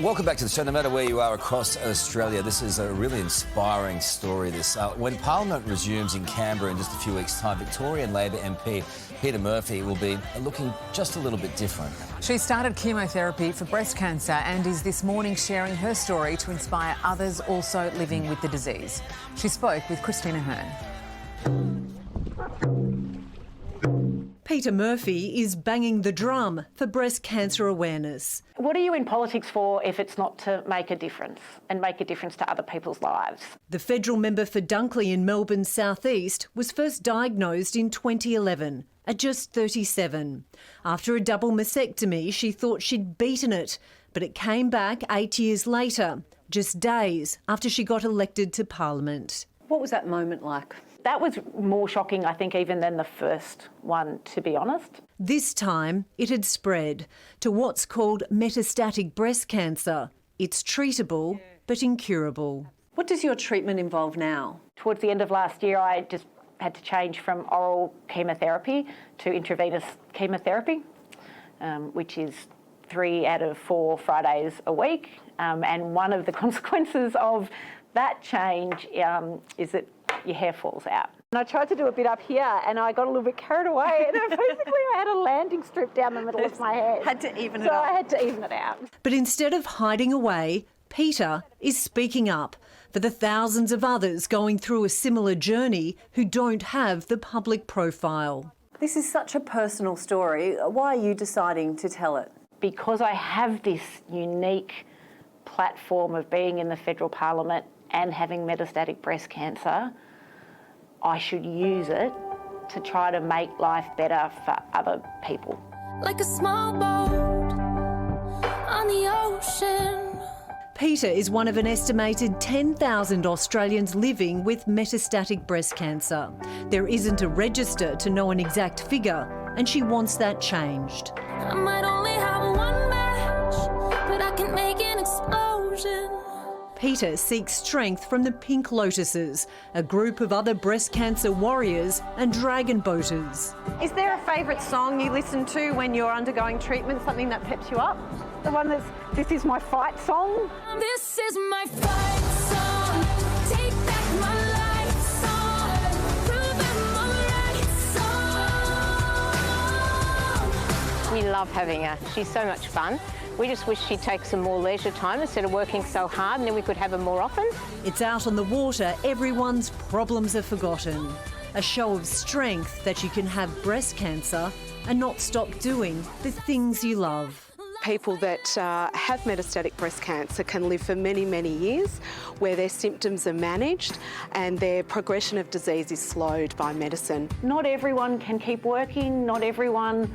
Welcome back to the show. No matter where you are across Australia, this is a really inspiring story. When Parliament resumes in Canberra in just a few weeks' time, Victorian Labor MP Peta Murphy will be looking just a little bit different. She started chemotherapy for breast cancer and is this morning sharing her story to inspire others also living with the disease. She spoke with Christina Hearn. Peta Murphy is banging the drum for breast cancer awareness. What are you in politics for if it's not to make a difference and make a difference to other people's lives? The federal member for Dunkley in Melbourne's southeast was first diagnosed in 2011 at just 37. After a double mastectomy, she thought she'd beaten it, but it came back 8 years later, just days after she got elected to Parliament. What was that moment like? That was more shocking, I think, even than the first one, to be honest. This time, it had spread to what's called metastatic breast cancer. It's treatable, but incurable. What does your treatment involve now? Towards the end of last year, I just had to change from oral chemotherapy to intravenous chemotherapy, which is 3 out of 4 Fridays a week. And one of the consequences of that change is that your hair falls out. And I tried to do a bit up here and I got a little bit carried away and basically I had a landing strip down the middle of my head. Had to even it up. So I had to even it out. But instead of hiding away, Peta is speaking up for the thousands of others going through a similar journey who don't have the public profile. This is such a personal story. Why are you deciding to tell it? Because I have this unique platform of being in the federal parliament and having metastatic breast cancer, I should use it to try to make life better for other people. Like a small boat on the ocean. Peta is one of an estimated 10,000 Australians living with metastatic breast cancer. There isn't a register to know an exact figure, and she wants that changed. I might only have one match, but I can make an explosion. Peta seeks strength from the Pink Lotuses, a group of other breast cancer warriors and dragon boaters. Is there a favourite song you listen to when you're undergoing treatment, something that peps you up? The one that's, this is my fight song. This is my fight song. Take back my life song. Prove I'm alright song. We love having her. She's so much fun. We just wish she'd take some more leisure time instead of working so hard, and then we could have her more often. It's out on the water, everyone's problems are forgotten. A show of strength that you can have breast cancer and not stop doing the things you love. People that have metastatic breast cancer can live for many, many years where their symptoms are managed and their progression of disease is slowed by medicine. Not everyone can keep working, not everyone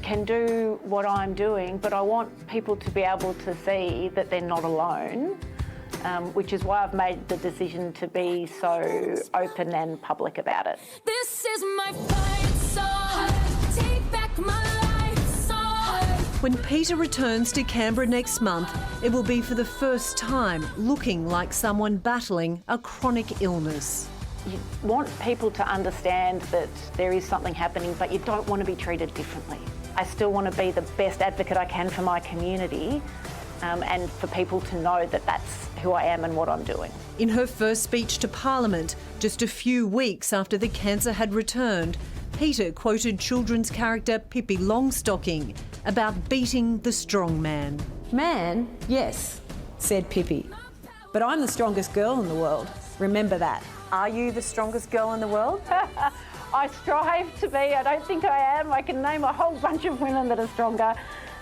can do what I'm doing, but I want people to be able to see that they're not alone, which is why I've made the decision to be so open and public about it. This is my fight song. Take back my life song. When Peta returns to Canberra next month, it will be for the first time looking like someone battling a chronic illness. You want people to understand that there is something happening, but you don't want to be treated differently. I still want to be the best advocate I can for my community and for people to know that that's who I am and what I'm doing. In her first speech to Parliament, just a few weeks after the cancer had returned, Peta quoted children's character Pippi Longstocking about beating the strong man. Man, yes, said Pippi, but I'm the strongest girl in the world. Remember that. Are you the strongest girl in the world? I strive to be. I don't think I am. I can name a whole bunch of women that are stronger,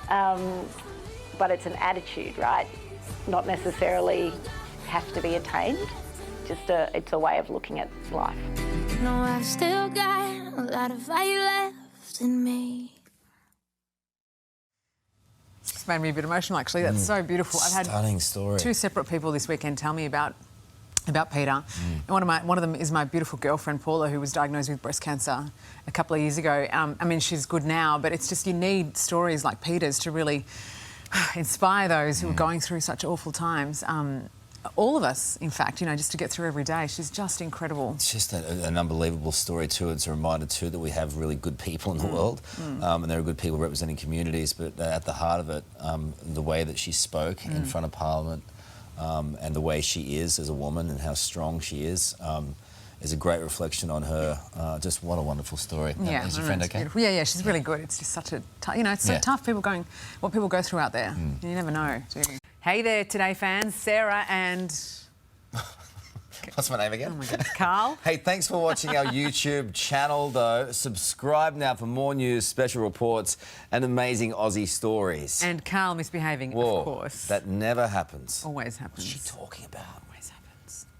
but it's an attitude, right? Not necessarily have to be attained. It's a way of looking at life. No, I've still got a lot of fire left in me. It's made me a bit emotional, actually. That's so beautiful. I've had Stunning story. 2 separate people this weekend tell me about Peta. And one of them is my beautiful girlfriend Paula, who was diagnosed with breast cancer a couple of years ago. I mean, she's good now, but it's just you need stories like Peta's to really inspire those who are going through such awful times. all of us, in fact, you know, just to get through every day. She's just incredible. It's just an unbelievable story too. It's a reminder too that we have really good people in the world, and there are good people representing communities. But at the heart of it, the way that she spoke in front of Parliament, and the way she is as a woman and how strong she is a great reflection on her. Just what a wonderful story. Yeah, Is your friend okay? beautiful. Yeah, she's really good. It's just such a, you know, it's so tough. What people go through out there. You never know, do you? Hey there, Today fans. Sarah and... What's my name again? Oh my God, Karl. Hey, thanks for watching our YouTube channel, though. Subscribe now for more news, special reports, and amazing Aussie stories. And Karl misbehaving, Whoa, of course. that never happens. Always happens. What's she talking about? Always happens.